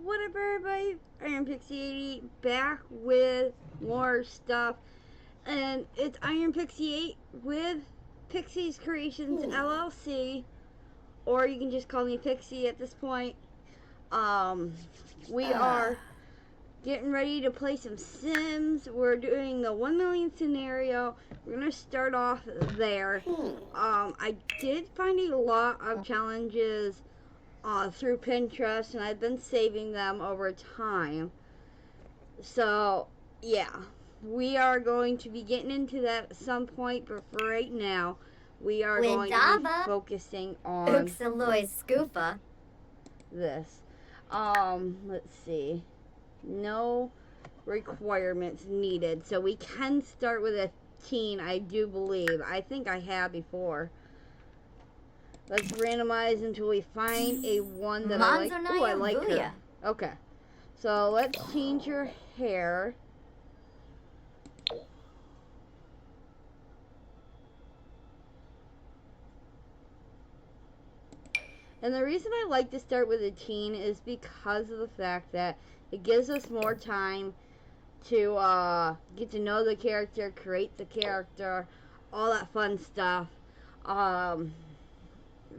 What up, everybody? I am Pixie 80 back with more stuff, and it's Iron Pixie 8 with Pixie's Creations LLC, or you can just call me Pixie at this point. Um, we are getting ready to play some Sims. We're doing the 1 million scenario. We're gonna start off there. I did find a lot of challenges through Pinterest, and I've been saving them over time. So, yeah, we are going to be getting into that at some point, but for right now, we are going to be focusing on Scoopa. this. Let's see. No requirements needed. So we can start with a teen, I do believe. I think I have before. Let's randomize until we find a one that I like. Ooh, I like her. Okay. So let's change your hair. And the reason I like to start with a teen is because of the fact that it gives us more time to get to know the character, create the character, all that fun stuff.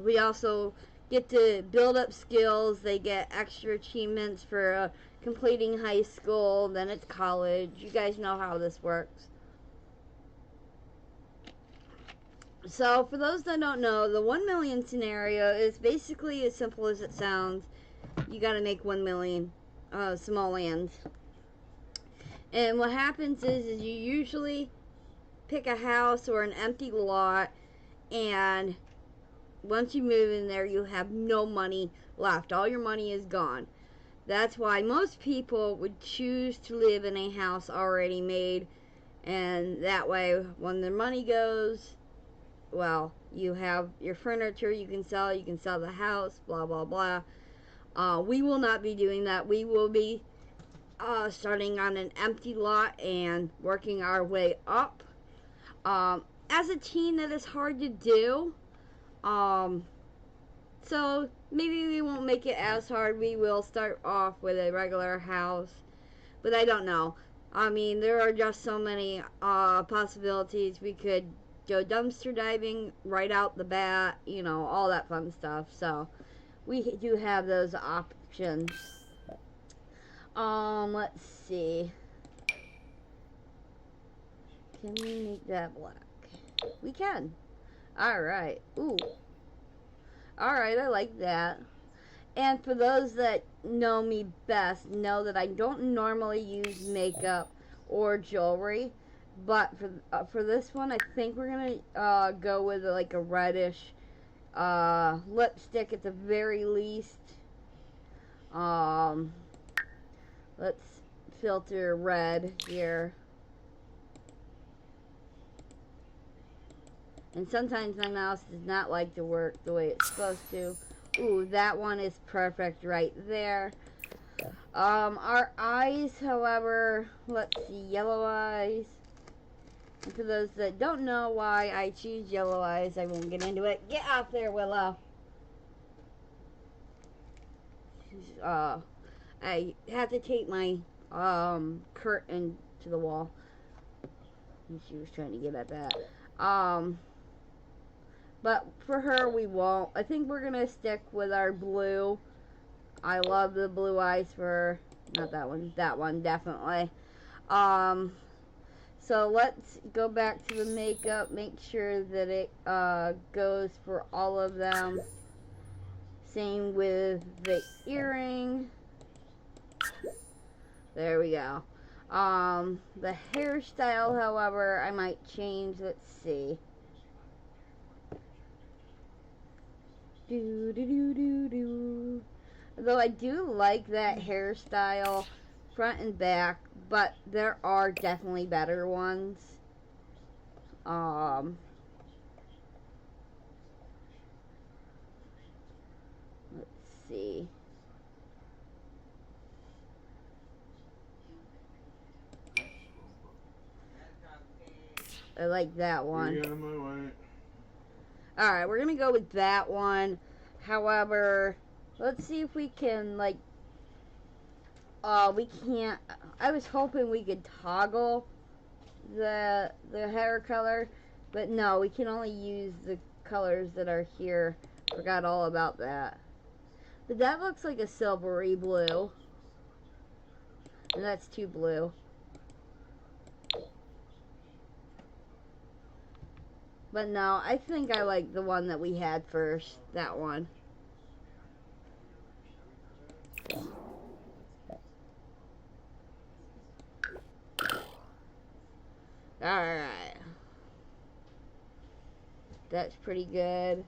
We also get to build up skills. They get extra achievements for completing high school. Then it's college. You guys know how this works. So for those that don't know, the 1 million scenario is basically as simple as it sounds. You gotta make 1 million simoleons. And what happens is you usually pick a house or an empty lot, and once you move in there, you have no money left. All your money is gone. That's why most people would choose to live in a house already made, and that way when their money goes, well, you have your furniture you can sell the house, blah blah blah. We will not be doing that. We will be starting on an empty lot and working our way up. As a teen, that is hard to do. So maybe we won't make it as hard. We will start off with a regular house, but I don't know. I mean, there are just so many possibilities. We could go dumpster diving right out the bat, you know, all that fun stuff. So we do have those options. Let's see. Can we make that black? We can. Alright. Ooh. Alright, I like that. And for those that know me best, know that I don't normally use makeup or jewelry. But for this one, I think we're going to go with like a reddish lipstick at the very least. Let's filter red here. And sometimes my mouse does not like to work the way it's supposed to. Ooh, that one is perfect right there. Our eyes, however, let's see, yellow eyes. And for those that don't know why I choose yellow eyes, I won't get into it. Get out there, Willow. I had to take my curtain to the wall. She was trying to get at that. But for her, we won't. I think we're gonna stick with our blue. I love the blue eyes for her. Not that one. That one, definitely. So let's go back to the makeup. Make sure that it goes for all of them. Same with the earring. There we go. The hairstyle, however, I might change. Let's see. Do. Though I do like that hairstyle, front and back, but there are definitely better ones. Let's see. I like that one. Alright, we're gonna go with that one. However, let's see if we can, like, we can't. I was hoping we could toggle the hair color, but no, we can only use the colors that are here. Forgot all about that. But that looks like a silvery blue. And that's too blue. But no, I think I like the one that we had first. That one. Alright. That's pretty good.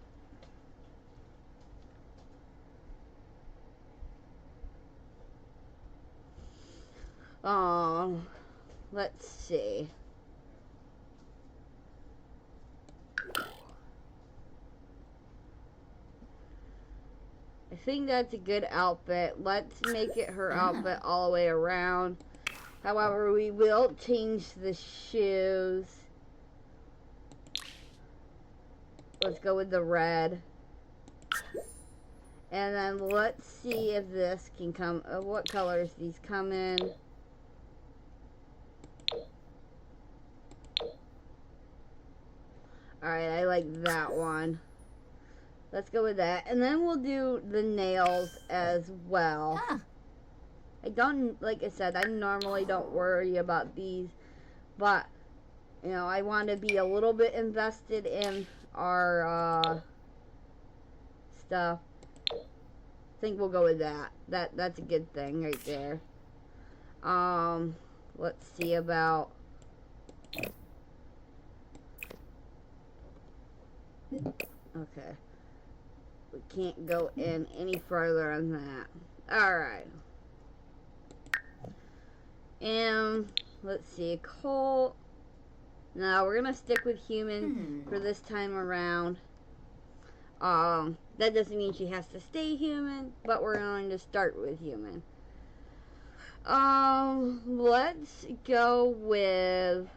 Oh, let's see. I think that's a good outfit. Let's make it her outfit all the way around. However, we will change the shoes. Let's go with the red. And then let's see if this can come, what colors these come in. Alright, I like that one. Let's go with that. And then we'll do the nails as well. I don't, like I said, I normally don't worry about these. But, you know, I want to be a little bit invested in our stuff. I think we'll go with that. That's a good thing right there. Let's see about... Okay. We can't go in any further on that. Alright. And let's see, Colt. Now we're gonna stick with human for this time around. That doesn't mean she has to stay human, but we're going to start with human. Let's go with...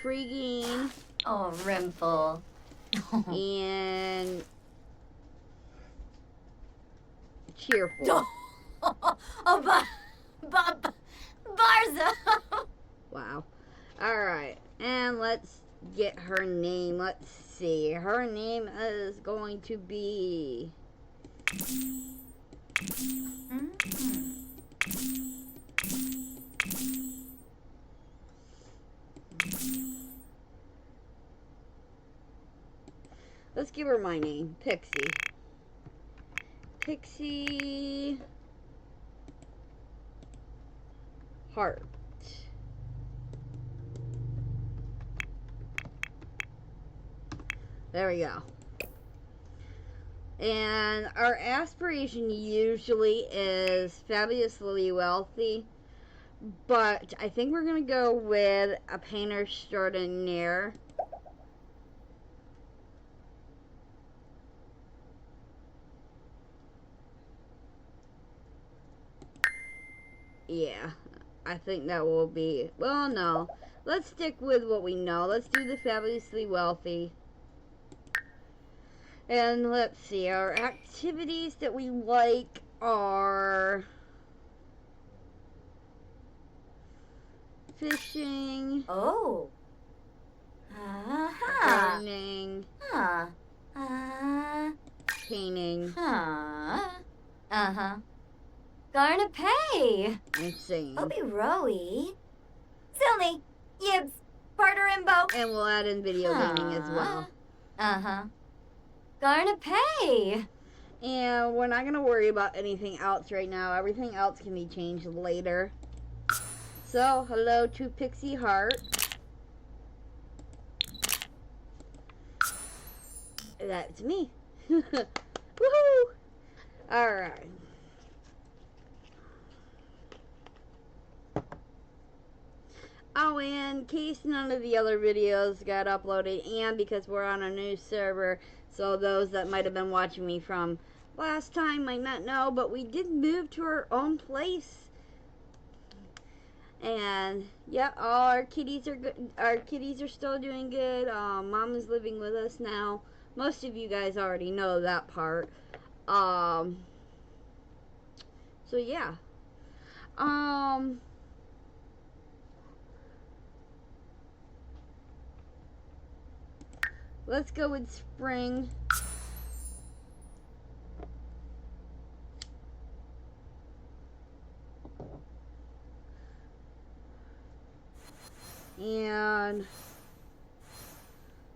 Freaking. Oh, Rimful. And cheerful. Oh, Barza. Wow. Alright. And let's get her name. Let's see. Her name is going to be... Let's give her my name. Pixie. Pixie... Heart. There we go. And our aspiration usually is fabulously wealthy, but I think we're going to go with a painter extraordinaire. Yeah, I think that will be, well, no. Let's stick with what we know. Let's do the fabulously wealthy. And let's see, our activities that we like are fishing. Oh. Gardening. Painting. Garna pay. And singing. Obi Rowie. Silny. Yibs. Partner Imbo. And we'll add in video gaming as well. Garna pay. And we're not going to worry about anything else right now. Everything else can be changed later. So, hello to Pixie Heart. That's me. Woohoo! Alright. Oh, and in case none of the other videos got uploaded, and because we're on a new server, so those that might have been watching me from last time might not know, but we did move to our own place. And yeah, all our kitties are good. Our kitties are still doing good. Mom is living with us now. Most of you guys already know that part. So yeah. Let's go with spring. And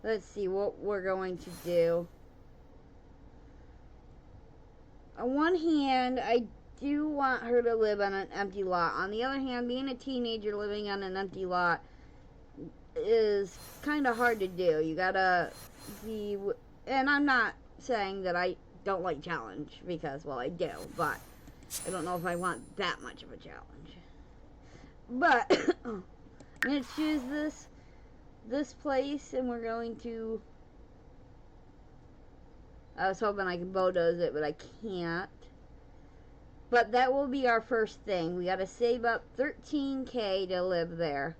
let's see what we're going to do. On one hand, I do want her to live on an empty lot. On the other hand, being a teenager living on an empty lot is kind of hard to do. You gotta be, and I'm not saying that I don't like challenge, because, well, I do, but I don't know if I want that much of a challenge. But I'm gonna choose this place, and we're going to, I was hoping I could bulldoze it, but I can't. But that will be our first thing. We gotta save up 13K to live there.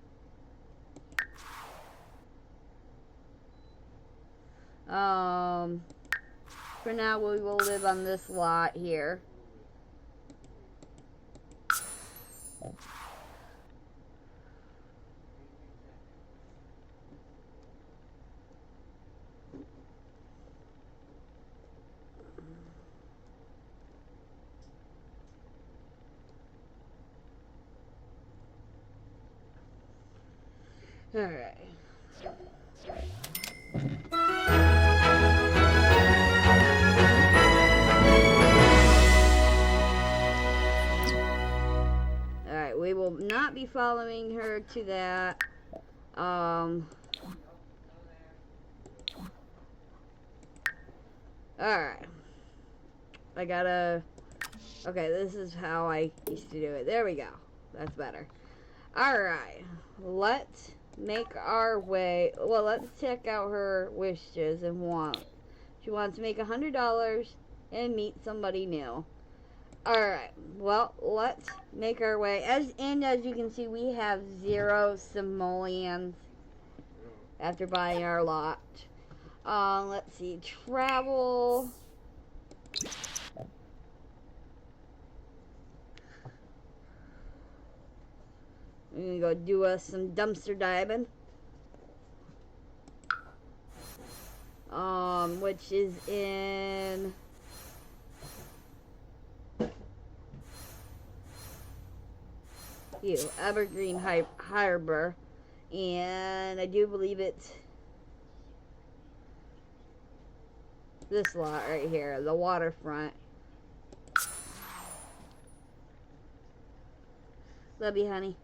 For now, we will live on this lot here. All right. Alright, we will not be following her to that. Alright. I gotta... Okay, this is how I used to do it. There we go. That's better. Alright. Let's make our way... Well, let's check out her wishes and wants. She wants to make $100 and meet somebody new. Alright, well, let's make our way. As you can see, we have 0 simoleons after buying our lot. Let's see, travel. We're gonna go do us some dumpster diving. Which is in... Evergreen Harbor, and I do believe it's this lot right here, the waterfront. Love you, honey.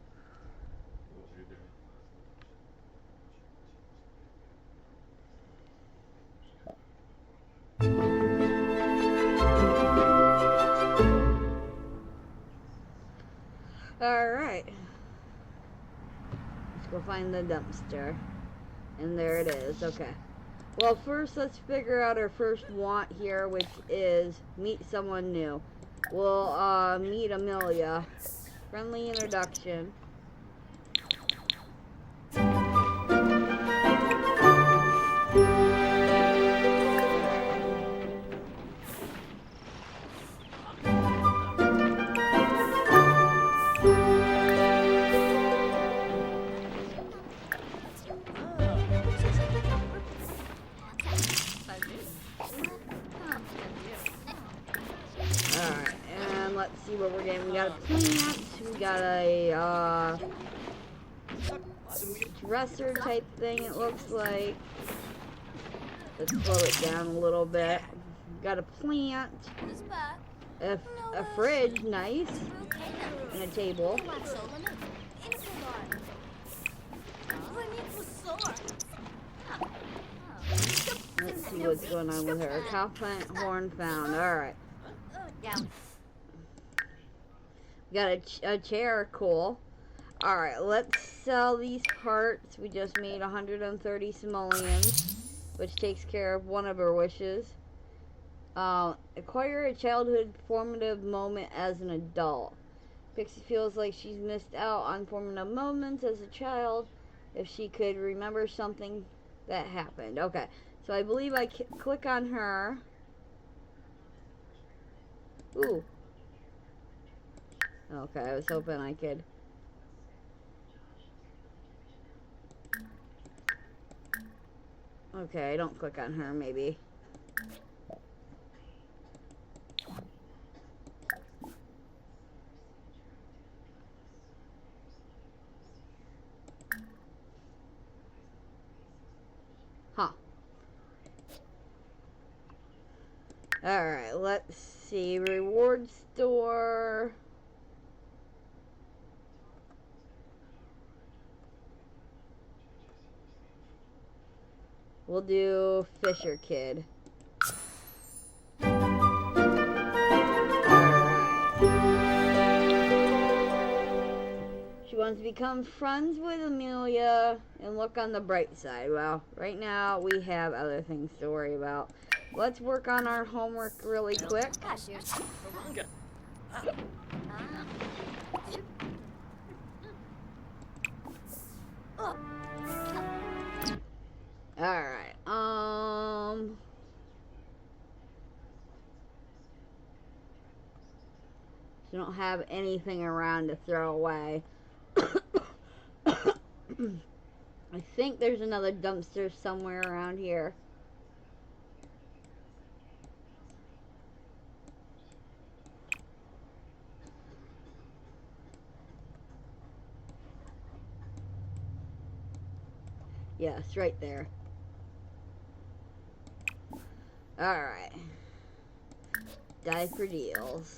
Alright. Let's go find the dumpster. And there it is. Okay. Well, first let's figure out our first want here, which is meet someone new. We'll meet Amelia. Friendly introduction. Let's see what we're getting. We got a plant, we got a dresser type thing, it looks like. Let's slow it down a little bit. Got a plant, a fridge, nice, and a table. Let's see what's going on with her. Cow plant, horn found. Alright. Got a chair, cool. Alright, let's sell these parts. We just made 130 simoleons, which takes care of one of her wishes. Acquire a childhood formative moment as an adult. Pixie feels like she's missed out on formative moments as a child. If she could remember something that happened. Okay, so I believe I click on her. Ooh. Okay, I was hoping I could. Okay, don't click on her, maybe. Huh. Alright, let's see. Reward store. We'll do Fisher Kid. She wants to become friends with Amelia and look on the bright side. Well, right now we have other things to worry about. Let's work on our homework really quick. Alright, she don't have anything around to throw away. I think there's another dumpster somewhere around here. Yes, right there. Alright. Diaper deals.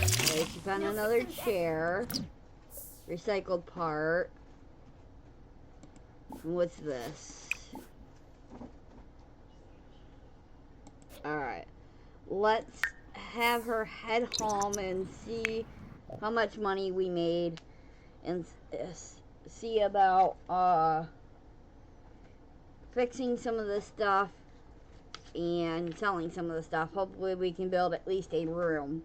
Okay, she found another chair. Recycled part. And what's this? Alright. Let's have her head home and see how much money we made. And see about fixing some of this stuff and selling some of the stuff. Hopefully we can build at least a room.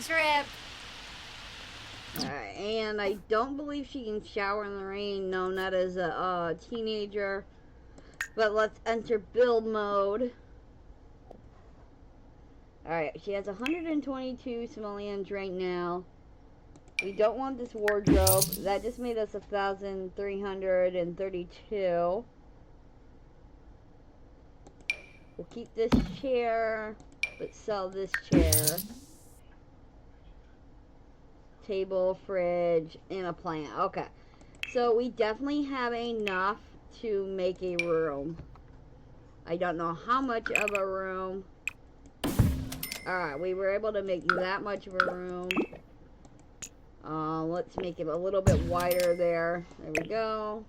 Trip. Alright, and I don't believe she can shower in the rain. No, not as a teenager. But let's enter build mode. Alright, she has 122 simoleons right now. We don't want this wardrobe. That just made us 1,332. We'll keep this chair, but sell this chair. Table, fridge, and a plant. Okay, so we definitely have enough to make a room. I don't know how much of a room. Alright, we were able to make that much of a room. Let's make it a little bit wider there. There we go.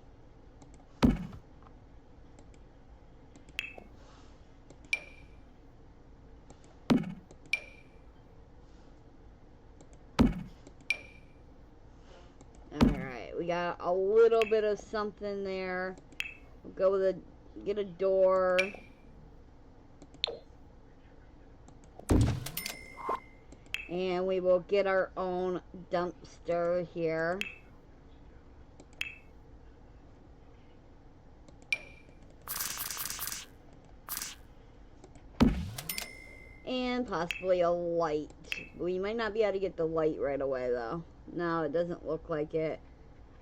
Alright, we got a little bit of something there. We'll go with get a door. And we will get our own dumpster here. And possibly a light. We might not be able to get the light right away though. No, it doesn't look like it.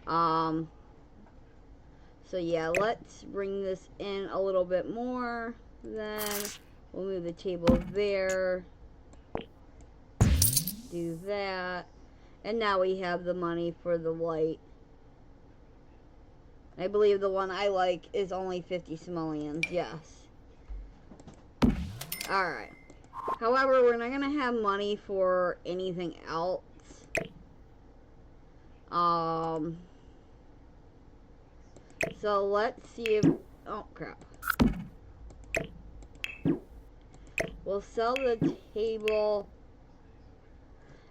Um, so yeah, let's bring this in a little bit more. Then we'll move the table there. Do that. And now we have the money for the light. I believe the one I like is only 50 simoleons, yes. Alright. However, we're not going to have money for anything else. So let's see if... Oh, crap. We'll sell the table.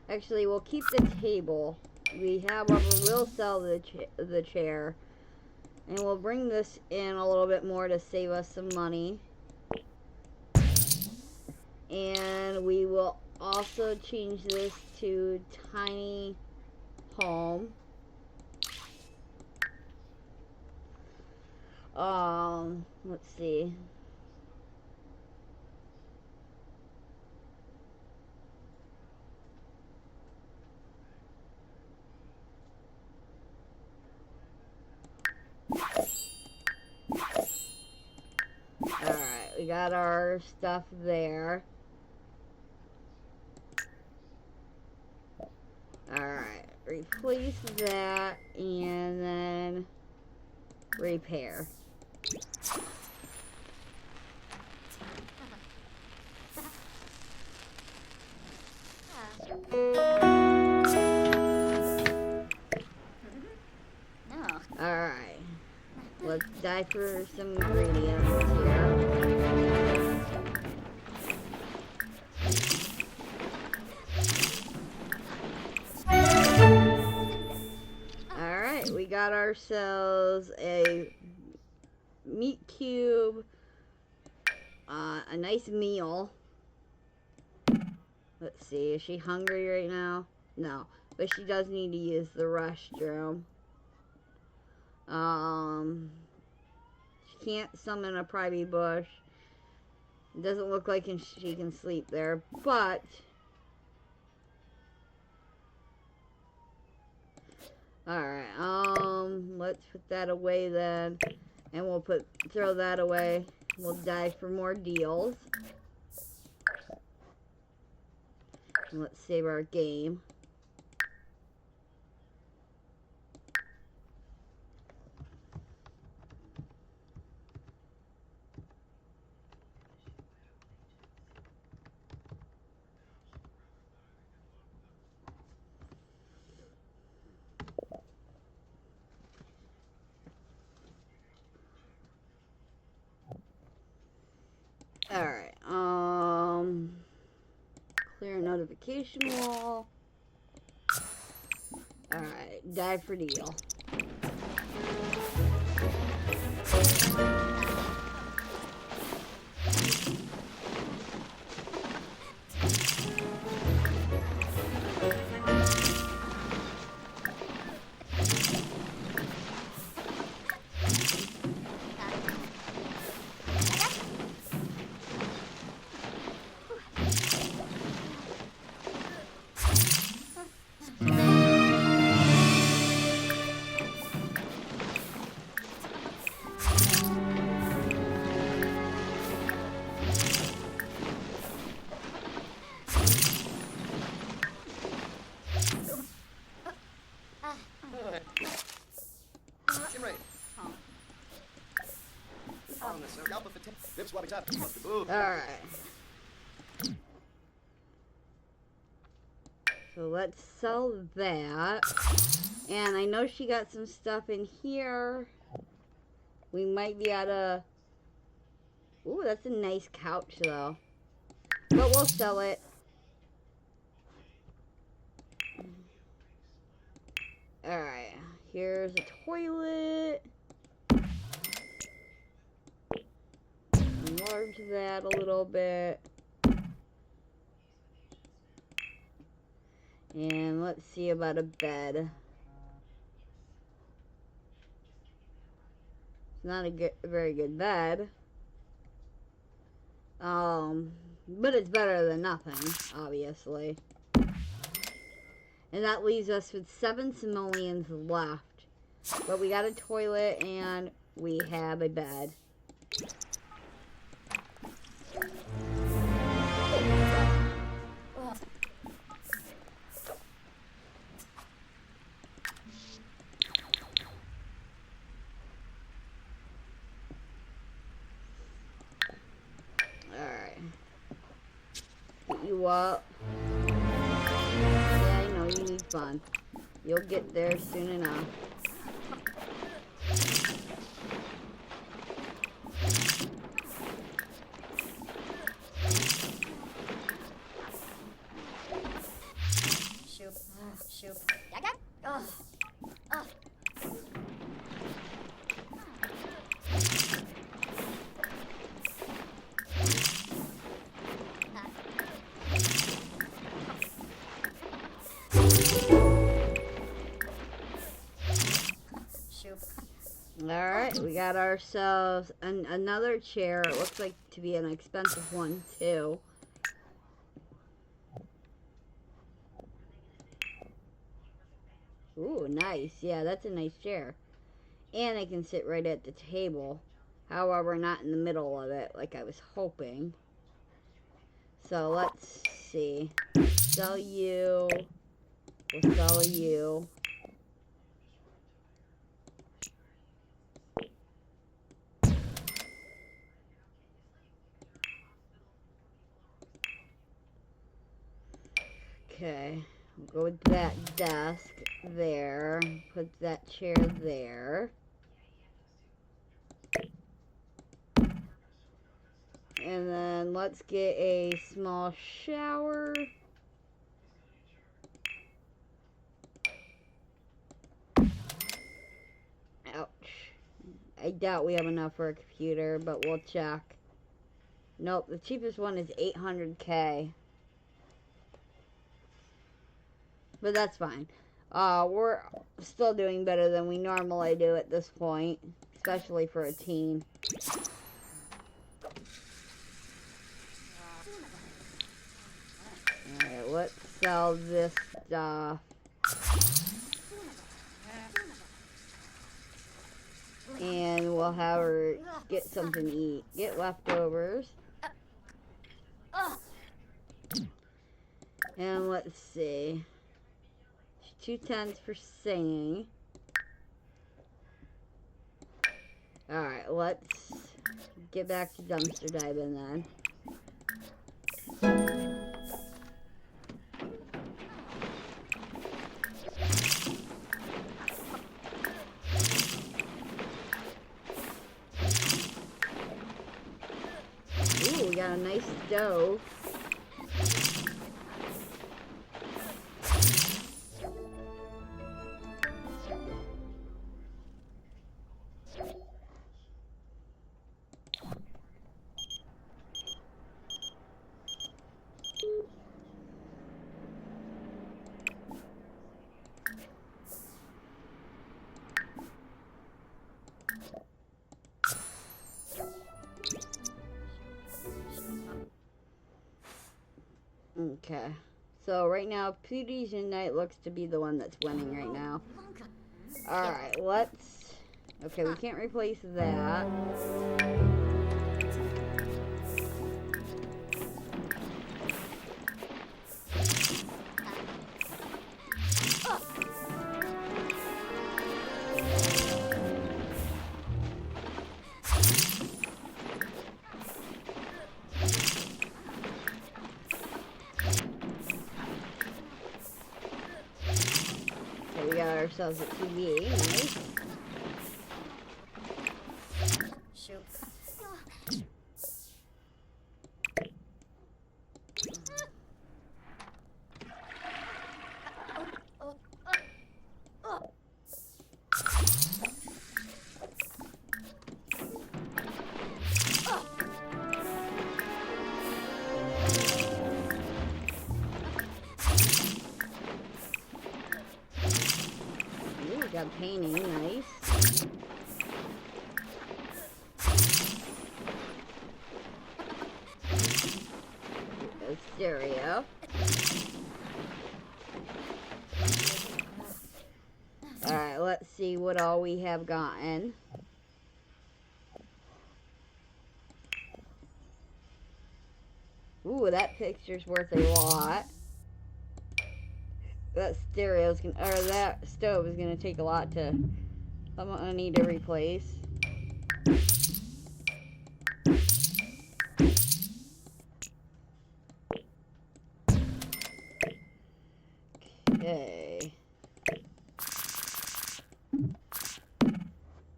Actually, we'll keep the table. We'll sell the chair. And we'll bring this in a little bit more to save us some money. And we will also change this to tiny home. Let's see. Alright, we got our stuff there. Alright, replace that and then repair. Alright, let's dive for some ingredients here. Alright, we got ourselves a meat cube, a nice meal. Let's see, is she hungry right now? No, but she does need to use the restroom. She can't summon a privy bush. It doesn't look like she can sleep there, but alright, let's put that away then. And we'll throw that away. We'll dive for more deals. And let's save our game. Alright, clear notification wall. Alright, dive for deal. Alright. So let's sell that. And I know she got some stuff in here. We might be able to... Ooh, that's a nice couch though. But we'll sell it. Alright. Here's a toilet. Enlarge that a little bit. And let's see about a bed. It's not a very good bed. But it's better than nothing, obviously. And that leaves us with 7 simoleons left. But we got a toilet and we have a bed. Alright. Get you up. Yeah, I know you need fun. You'll get there soon enough. Shoop. Shoop. Yaga. Oh. Oh. Alright, we got ourselves another chair. It looks like to be an expensive one, too. Ooh, nice. Yeah, that's a nice chair. And I can sit right at the table. However, not in the middle of it, like I was hoping. So, let's see. Sell you. We'll sell you. Okay, we'll go with that desk there. Put that chair there. And then let's get a small shower. Ouch. I doubt we have enough for a computer, but we'll check. Nope, the cheapest one is 800K. But that's fine. We're still doing better than we normally do at this point, especially for a teen. Alright, let's sell this stuff. And we'll have her get something to eat. Get leftovers. And let's see. 2 10s for singing. Alright, let's get back to dumpster diving then. Ooh, we got a nice stove. Okay, so right now, Beauty's Unite looks to be the one that's winning right now. Alright, let's... Okay, we can't replace that. We got ourselves a TV, nice. Shoop. Got painting, nice. A stereo. Alright, let's see what all we have gotten. Ooh, that picture's worth a lot. That that stove is gonna take a lot to. I'm gonna need to replace. Okay.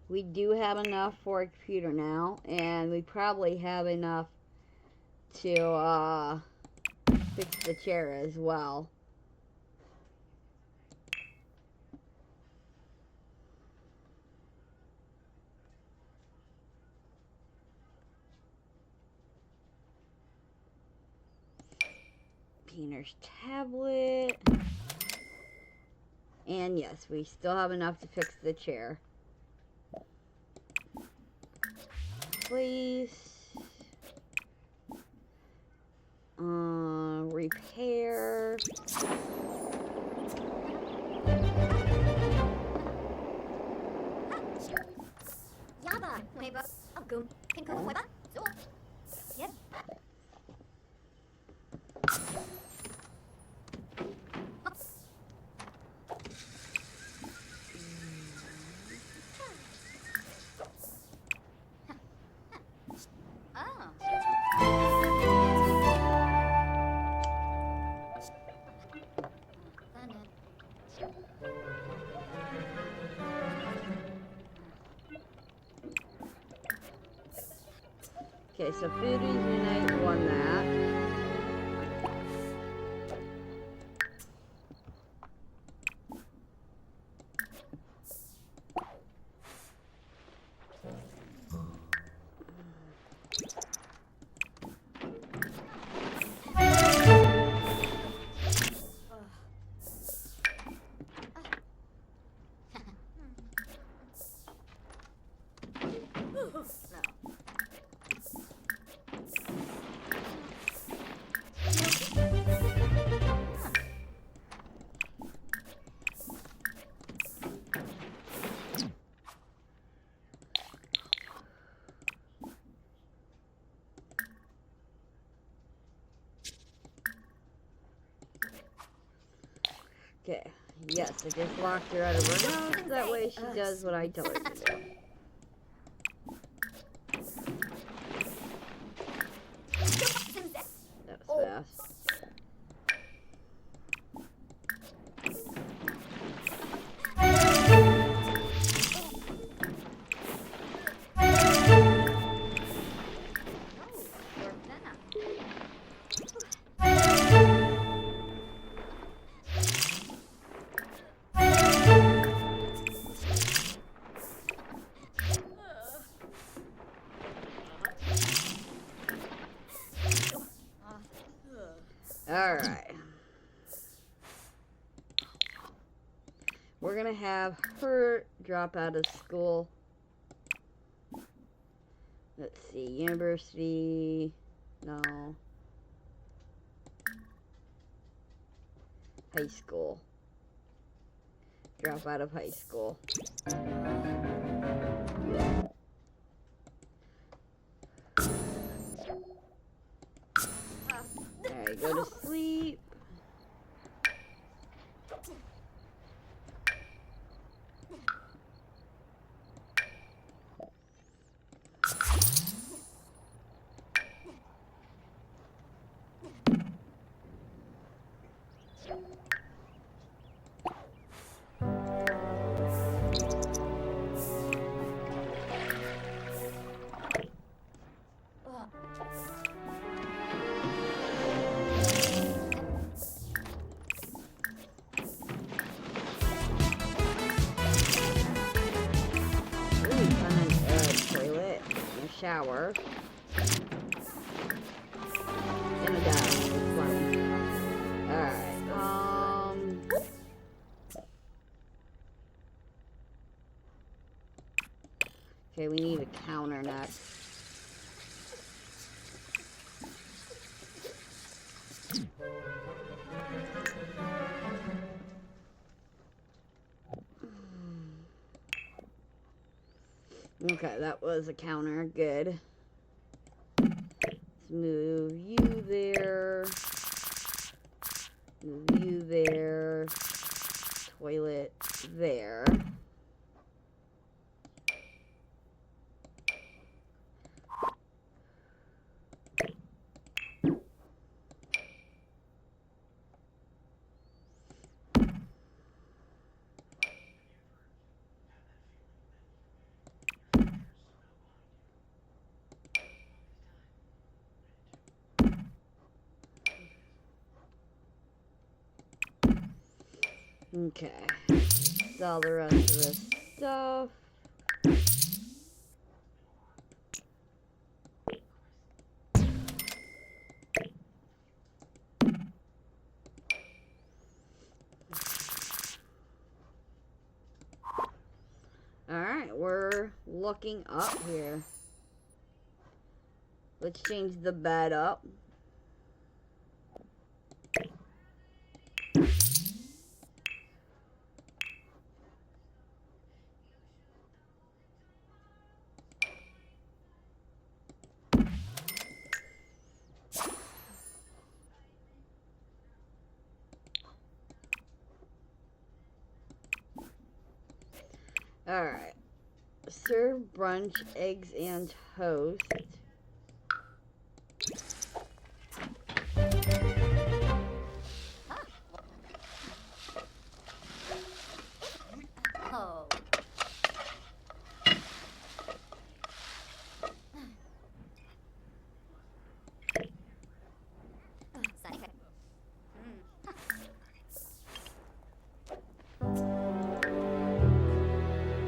We do have enough for a computer now, and we probably have enough to fix the chair as well. Painter's tablet. And yes, we still have enough to fix the chair. Place. Repair. Yaba, Weiba, Agum, Pinko, Weiba, so. Yep. Okay, so Foodies Unite won that. Okay, yes, I just locked her out of her house. That way she does what I tell her to do. That was fast. Alright. We're gonna have her drop out of school. Let's see, university, no. High school. Drop out of high school. Alright, go to sleep. Shower. And a dining room. Alright, okay, we need a counter next. Okay, that was a counter. Good. Let's move you there. Move you there. Toilet there. Okay. Sell the rest of this stuff. Alright, we're looking up here. Let's change the bed up. Alright. Serve brunch, eggs, and toast. Oh.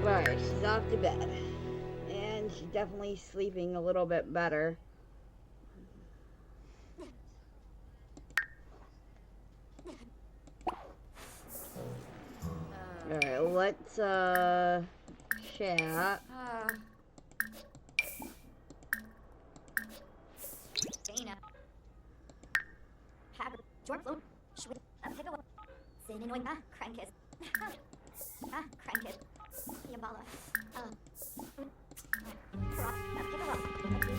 Alright, she's off to bed. And she's definitely sleeping a little bit better. Alright, let's chat. Dana. Haber. George Float. Schwid. Pick up. Sin and Crankis. Crankis. Yabala. Pick up.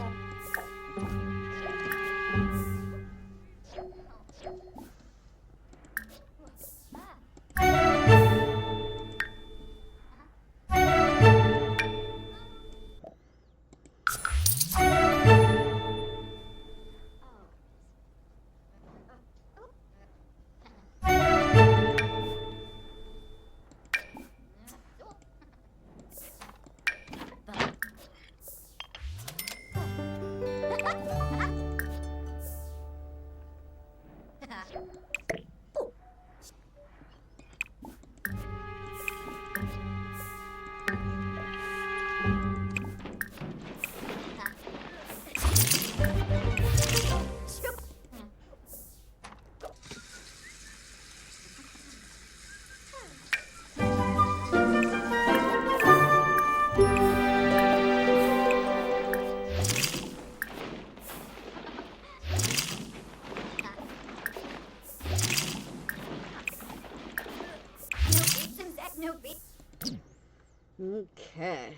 Okay.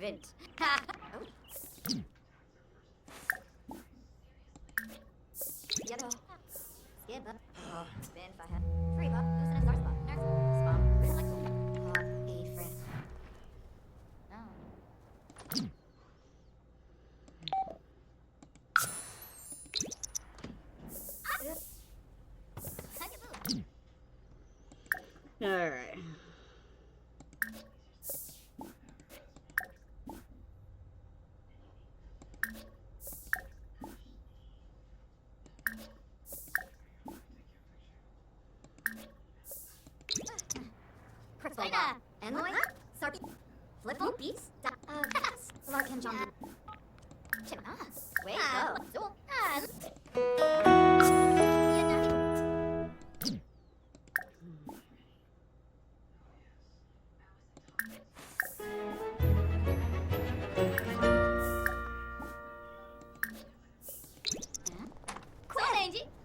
Vint. Ha! Oh. Yellow. Skip up. Oh, spin if I have. Free buck. Loosen a star spot. Nurse. Spot. Reflex. A friend. Oh. Alright. Persona. Enloy. Sarpi. Flip phone piece. Lark and John. Chip. Wait. Go.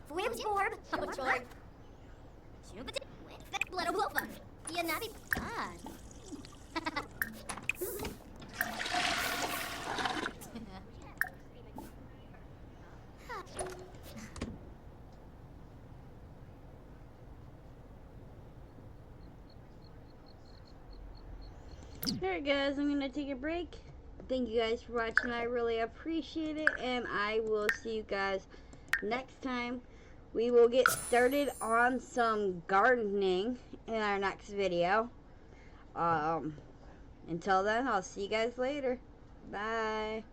Whips orb. George. Jupiter. Blood of Wolfa. Yanati. God. Alright guys, I'm gonna take a break. Thank you guys for watching. I really appreciate it, and I will see you guys next time. We will get started on some gardening in our next video. Until then, I'll see you guys later. Bye.